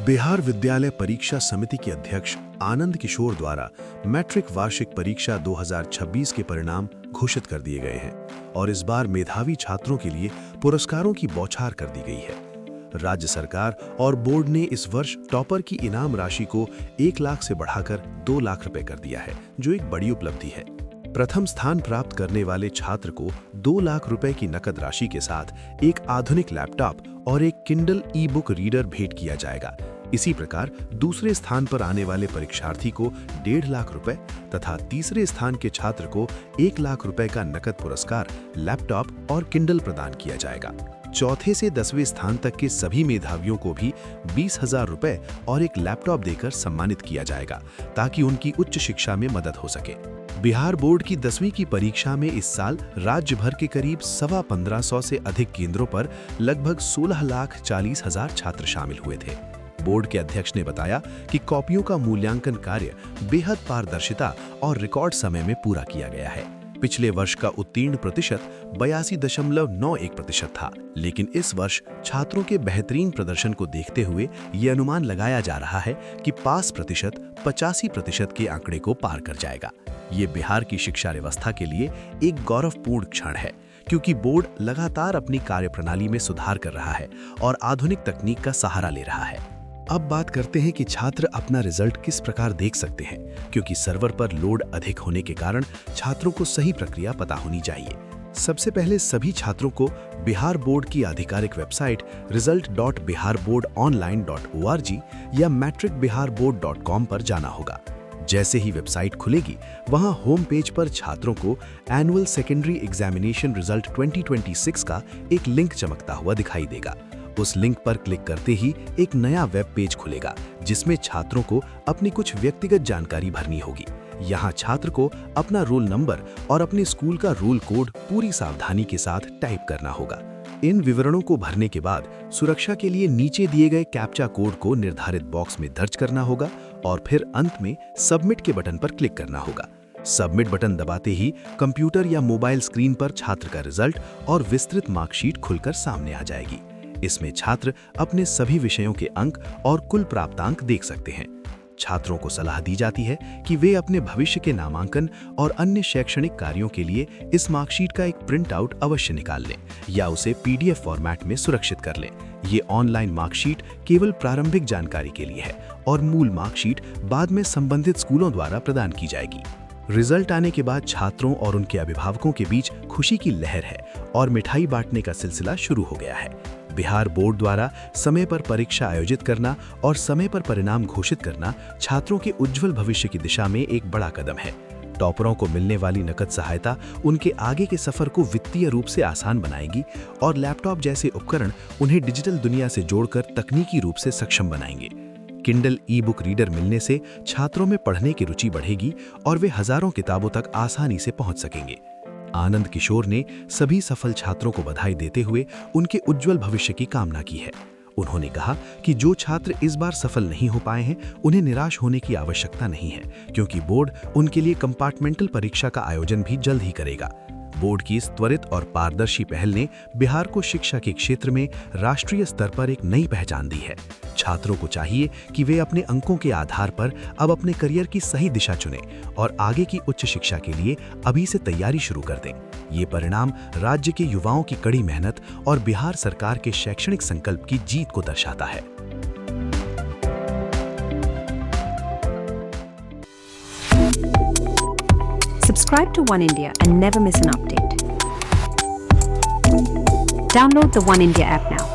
बिहार विद्यालय परीक्षा समिति के अध्यक्ष आनंद किशोर द्वारा मैट्रिक वार्षिक परीक्षा 2026 के परिणाम घोषित कर दिए गए हैं और इस बार मेधावी छात्रों के लिए पुरस्कारों की बौछार कर दी गई है। राज्य सरकार और बोर्ड ने इस वर्ष टॉपर की इनाम राशि को 1 लाख से बढ़ाकर 2 लाख रुपए कर दिया है, जो एक बड़ी उपलब्धि है। प्रथम स्थान प्राप्त करने वाले छात्र को 2 लाख रुपए की नकद राशि के साथ एक आधुनिक लैपटॉप और एक किंडल ई बुक रीडर भेंट किया जाएगा। इसी प्रकार दूसरे स्थान पर आने वाले परीक्षार्थी को 1.5 लाख रुपए तथा तीसरे स्थान के छात्र को 1 लाख रुपए का नकद पुरस्कार, लैपटॉप और किंडल प्रदान किया जाएगा। चौथे से 10वें स्थान तक के सभी मेधावियों को भी 20,000 रुपए और एक लैपटॉप देकर सम्मानित किया जाएगा, ताकि उनकी उच्च शिक्षा में मदद हो सके। बिहार बोर्ड की 10वीं की परीक्षा में इस साल राज्य भर के करीब 1550 से अधिक केंद्रों पर लगभग 16,40,000 छात्र शामिल हुए थे। बोर्ड के अध्यक्ष ने बताया कि कॉपियों का मूल्यांकन कार्य बेहद पारदर्शिता और रिकॉर्ड समय में पूरा किया गया है। पिछले वर्ष का उत्तीर्ण प्रतिशत 82.91% था, लेकिन इस वर्ष छात्रों के बेहतरीन प्रदर्शन को देखते हुए ये अनुमान लगाया जा रहा है कि पास प्रतिशत 85% के आंकड़े को पार कर जाएगा। ये बिहार की शिक्षा व्यवस्था के लिए एक गौरवपूर्ण क्षण है, क्योंकि बोर्ड लगातार अपनी कार्यप्रणाली में सुधार कर रहा है और आधुनिक तकनीक का सहारा ले रहा है। अब बात करते हैं कि छात्र अपना रिजल्ट किस प्रकार देख सकते हैं, क्योंकि सर्वर पर लोड अधिक होने के कारण छात्रों को सही प्रक्रिया पता होनी चाहिए। सबसे पहले सभी छात्रों को बिहार बोर्ड की आधिकारिक वेबसाइट result.biharboardonline.org या matricbiharboard.com पर जाना होगा। जैसे ही वेबसाइट खुलेगी, वहां होम पेज पर छात्रों को एनुअल सेकेंडरी एग्जामिनेशन रिजल्ट 2026 का एक लिंक चमकता हुआ दिखाई देगा। उस लिंक पर क्लिक करते ही एक नया वेब पेज खुलेगा, जिसमें छात्रों को अपनी कुछ व्यक्तिगत जानकारी भरनी होगी। यहाँ छात्र को अपना रोल नंबर और अपने स्कूल का रोल कोड पूरी सावधानी के साथ टाइप करना होगा। इन विवरणों को भरने के बाद सुरक्षा के लिए नीचे दिए गए कैप्चा कोड को निर्धारित बॉक्स में दर्ज करना होगा और फिर अंत में सबमिट के बटन पर क्लिक करना होगा। सबमिट बटन दबाते ही कंप्यूटर या मोबाइल स्क्रीन पर छात्र का रिजल्ट और विस्तृत मार्कशीट खुलकर सामने आ जाएगी। इसमें छात्र अपने सभी विषयों के अंक और कुल प्राप्तांक देख सकते हैं। छात्रों को सलाह दी जाती है कि वे अपने भविष्य के नामांकन और अन्य शैक्षणिक कार्यों के लिए इस मार्कशीट का एक प्रिंट आउट अवश्य निकाल लें या उसे PDF फॉर्मेट में सुरक्षित कर लें। ये ऑनलाइन मार्कशीट केवल प्रारंभिक जानकारी के लिए है और मूल मार्कशीट बाद में संबंधित स्कूलों द्वारा प्रदान की जाएगी। रिजल्ट आने के बाद छात्रों और उनके अभिभावकों के बीच खुशी की लहर है और मिठाई बांटने का सिलसिला शुरू हो गया है। बिहार बोर्ड द्वारा समय पर परीक्षा आयोजित करना और समय पर परिणाम घोषित करना छात्रों के उज्जवल भविष्य की दिशा में एक बड़ा कदम है। टॉपरों को मिलने वाली नकद सहायता उनके आगे के सफर को वित्तीय रूप से आसान बनाएगी और लैपटॉप जैसे उपकरण उन्हें डिजिटल दुनिया से जोड़कर तकनीकी रूप से सक्षम बनाएंगे। किंडल ई बुक रीडर मिलने से छात्रों में पढ़ने की रुचि बढ़ेगी और वे हजारों किताबों तक आसानी से पहुंच सकेंगे। आनंद किशोर ने सभी सफल छात्रों को बधाई देते हुए उनके उज्जवल भविष्य की कामना की है। उन्होंने कहा कि जो छात्र इस बार सफल नहीं हो पाए हैं, उन्हें निराश होने की आवश्यकता नहीं है, क्योंकि बोर्ड उनके लिए कंपार्टमेंटल परीक्षा का आयोजन भी जल्द ही करेगा। बोर्ड की इस त्वरित और पारदर्शी पहल ने बिहार को शिक्षा के क्षेत्र में राष्ट्रीय स्तर पर एक नई पहचान दी है। छात्रों को चाहिए कि वे अपने अंकों के आधार पर अब अपने करियर की सही दिशा चुनें और आगे की उच्च शिक्षा के लिए अभी से तैयारी शुरू कर दें। ये परिणाम राज्य के युवाओं की कड़ी मेहनत और बिहार सरकार के शैक्षणिक संकल्प की जीत को दर्शाता है। Subscribe to One India and never miss an update. Download the One India app now.